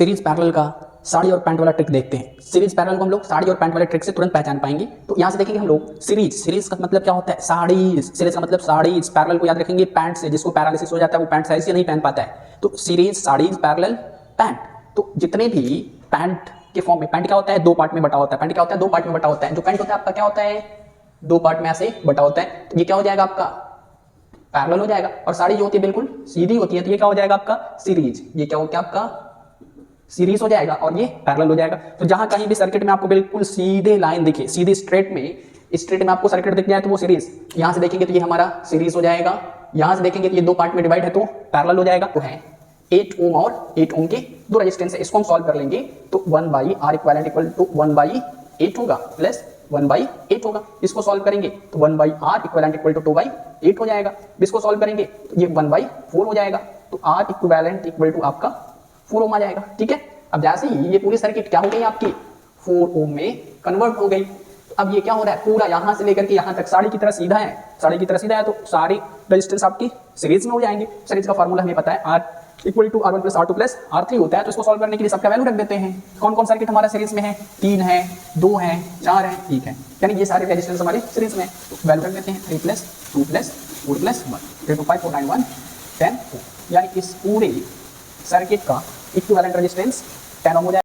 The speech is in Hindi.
सीरीज पैरेलल का साड़ी और पैंट वाला ट्रिक देखते हैं। सीरीज पैरेलल को हम लोग साड़ी और पैंट वाले ट्रिक से तुरंत पहचान पाएंगे। तो यहाँ से देखेंगे हम लोग सीरीज का मतलब क्या होता है, साड़ी। सीरीज का मतलब साड़ी। पैरेलल को याद रखेंगे पैंट से, जिसको पैरालिसिस हो जाता है वो पैंट साइज से नहीं पहन पाता है। तो सीरीज, साड़ीज, पैरेलल, पैंट। तो जितने भी पैंट के फॉर्म में, पैंट क्या होता है, दो पार्ट में बटा होता है। पैंट क्या होता है, दो पार्ट में बटा होता है। जो पैंट होता है आपका क्या होता है, दो पार्ट में ऐसे बटा होता है। तो ये क्या हो जाएगा आपका, पैरेलल हो जाएगा। और साड़ी जो होती है बिल्कुल सीधी होती है, तो ये क्या हो जाएगा आपका, सीरीज। ये क्या हो गया आपका, सीरीज हो जाएगा। और ये पैरेलल हो जाएगा। तो जहां कहीं भी सर्किट में आपको बिल्कुल सीधे लाइन दिखे, सीधे स्ट्रेट में आपको सर्किट दिख जाए तो वो सीरीज। यहां से देखेंगे तो ये हमारा सीरीज हो जाएगा। यहां से देखेंगे तो ये दो पार्ट में डिवाइड है तो पैरेलल हो जाएगा। तो है 8 ओम और 8 ओम के दो रेजिस्टेंस है। इसको हम सॉल्व कर लेंगे तो 1/R इक्विवेलेंट इक्वल टू 1/8 होगा प्लस 1/8 होगा। इसको सॉल्व करेंगे तो 1/R इक्विवेलेंट इक्वल टू 2/8 हो जाएगा। इसको सॉल्व करेंगे तो ये 1/4 हो जाएगा। तो R इक्विवेलेंट इक्वल टू आपका 4 ओम आ जाएगा। ठीक है। अब जैसे ही ये पूरी सर्किट क्या हो गई आपकी, 4 ओम में कन्वर्ट हो गई। अब ये क्या हो रहा है, पूरा यहां से लेकर के यहां तक साड़ी की तरह सीधा है। साड़ी की तरह सीधा है तो सारे रेजिस्टेंस आपकी सीरीज में हो जाएंगे। सीरीज का फार्मूला हमें पता है, R equal to R1 plus R2 plus R3 होता है। तो इसको सॉल्व करने के लिए सबका वैल्यू रख देते हैं। कौन कौन सर्किट हमारा सीरीज में है, 3 है, 2 है, 4 है। ठीक है, यानी ये सारे रेजिस्टेंस हमारे सीरीज में। तो वैल्यू रख देते हैं 3 प्लस 2 प्लस 4 प्लस 1 3 2 5 4 9 1 10 4। यानी इस पूरे सर्किट का इक्विवेलेंट रेजिस्टेंस 10 ओम हो जाएगा।